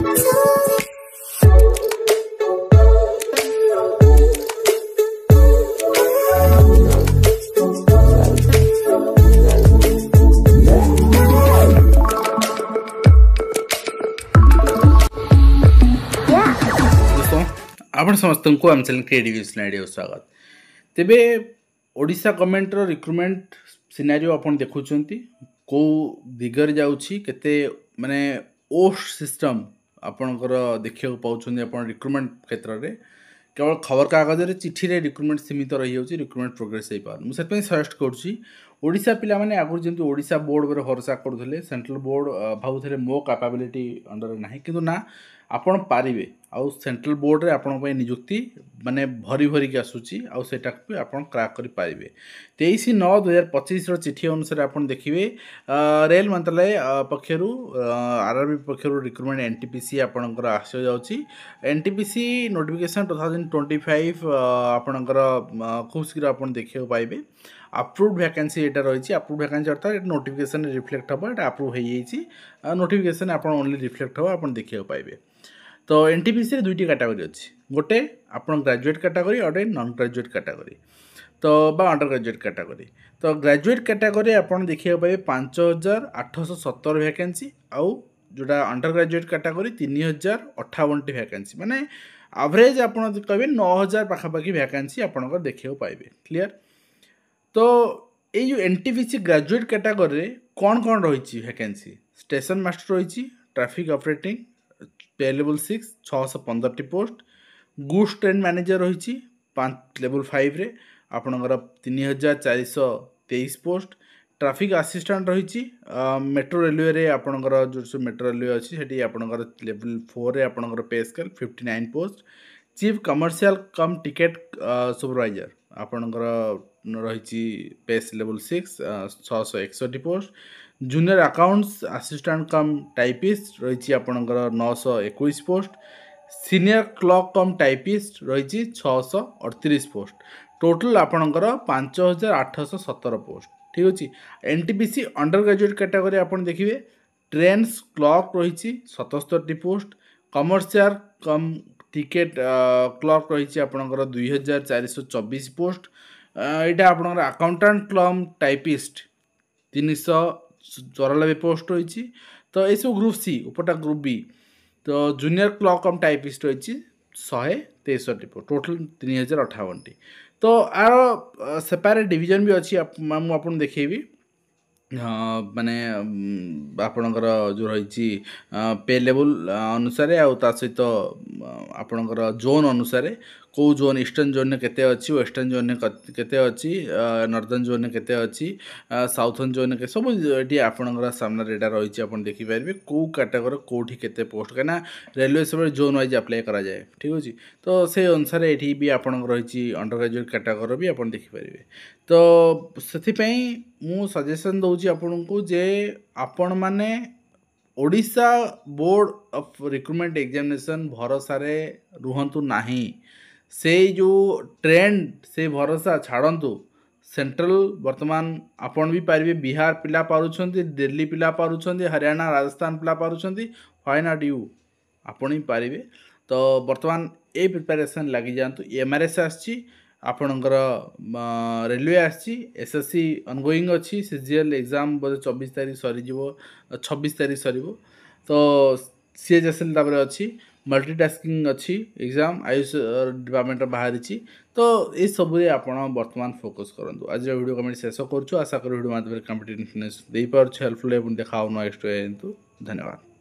आपण समस्त को आम चैनल क्रिएटिव आइडिया स्वागत। तेबे ओडिशा गवर्नमेंट रो रिक्रुटमेंट सिनेरियो आपण देखुछंती को दिगर जाउछि केते माने ओस्ट सिस्टम आपणकर देखियो पाउछंती आपण रिक्रुटमेंट क्षेत्र रे केवल खबर कागज रे चिट्ठी रे रिक्रुटमेंट सीमित रही होछि रिक्रुटमेंट प्रोग्रेस हे पार मु सेत सजेस्ट करछि ओडिशा पिला माने आगु जेंति ओडिशा बोर्ड रे भरोसा करथले सेंट्रल बोर्ड भाउथले मो कैपेबिलिटी अंडर नाही किंतु ना आपण पारिबे आउ सेंट्रल बोर्ड रे आपण पय नियुक्ति माने भरी भरी के आसुची आउ सेटा पे आपण क्रैक करि पारिबे 23/9/2025 रो चिट्ठी अनुसार आपण देखिबे रेल मंत्रालय पक्षरु आरआरबी पक्षरु रिक्रुटमेंट एनटीपीसी आपणकर आसे जाउची एनटीपीसी नोटिफिकेशन 2025 आपणकर खूब शीघ्र आपण देखियो पाइबे अप्रूव्ड वैकेंसी एटा रही अप्रूव्ड वैकेंसी अर्थात नोटिफिकेशन रिफ्लेक्ट हम एटा अप्रूव हो जाइए नोटिफिकेशन आप ओनली रिफ्लेक्ट हम आप देखिए पाइबे। तो एनटीपीसी रे दुईटी कैटेगरी अच्छी गोटे आपन ग्रेजुएट कैटेगरी और नॉन ग्रेजुएट कैटेगरी तो बा अंडर ग्रेजुएट कैटेगरी। तो ग्रेजुएट कैटेगरी आपन देखिए पाइबे 5817 वैकेंसी आउ जोटा अंडर ग्रेजुएट कैटेगरी 3058 वैकेंसी माने एवरेज आपन कहबे 9000 पाखापाखि वैकेंसी आपन देखिए पाइबे। क्लियर। तो ये जो एनटीपीसी ग्रेजुएट कैटेगरी कौन कौन रही वैकेंसी स्टेशन मास्टर रही ट्रैफिक ऑपरेटिंग पे level 6 615 post goods train manager रही 5 लेवल 5 रे आपणकर 3423 पोस्ट ट्रैफिक असिस्टेंट रही मेट्रो रेलवे रे आपणकर जो मेट्रो रेलवे अच्छी सेठी आपणकर लेवल 4 रे आपणकर पे scale 59 post chief commercial cum ticket supervisor आपणकर रही pay level 6 661 post junior accounts assistant cum typist रही आपणकर 921 post senior clerk cum typist रही 638 पोस्ट टोटल आपणकर 5817 पोस्ट। ठीक अच्छे। एनटीपीसी अंडर ग्रेजुएट कैटेगरी आपन देखिए ट्रेन्स क्लर्क रही 77 post commercial cum ticket clerk रही आपणकर 2424 पोस्ट यहाँ आपणकर अकाउंटेंट कम टाइपिस्ट 394 पोस्ट रही। तो ये सब ग्रुप सी उपरटा ग्रुप बी तो जूनियर क्लर्क कम टाइपिस्ट रही 163 पोस्ट टोटल 3058। तो आर सेपारेट डिवीजन भी अच्छी मुझे देखी माने आपणकर जो रही पे लेवल अनुसार आ सहित आपणकर जोन अनुसार कौ जोन ईस्टर्न जोन केते अच्छी वेस्टर्न जोन केते अच्छी नॉर्दर्न जोन केते अच्छी साउथर्न जोन के सब ये आपणकर सामने रेडा रही आप देखिपारे कौ कैटेगरी कौटी केते पोस्ट कहीं रेलवे सब जोन वाइज अप्लाई करा जाए। ठीक अच्छे। तो से अनुसार ये भी आपणकर रही अंडर ग्रेजुएट कैटेगरी भी आप देखिपारे। तो से मु सजेशन दूची आपन को जे आपण माने Odisha board of recruitment examination भरोसा रे रुहंतु नाही से जो ट्रेंड से भरोसा छाड़ंतु सेंट्रल वर्तमान आपण भी पारिबे बिहार पिला पारुछंती दिल्ली पिला पारुछंती हरियाणा राजस्थान पिला पारुछंती व्हाई नॉट यू आपण ही पारिबे। तो वर्तमान ए प्रिपरेशन लगी जातु एमआरएस आछि आपणकर रेलवे आसी एसएससी अनगोइंग अच्छी सीजीएल एग्जाम बोधे 24 तारीख सरी 26 तारीख सर। तो सीएचएसएल अच्छी मल्टीटास्किंग अच्छी एग्जाम आयुष डिपार्टमेंट बाहरी। तो ये सब आप वर्तमान फोकस करूँ। आज वीडियो कमेंट शेष करुँ आशा करूँ वीडियो माध्यम कम्पिटेटिव दे पार्छ हेल्पफुल देखा नेक्स्ट धन्यवाद।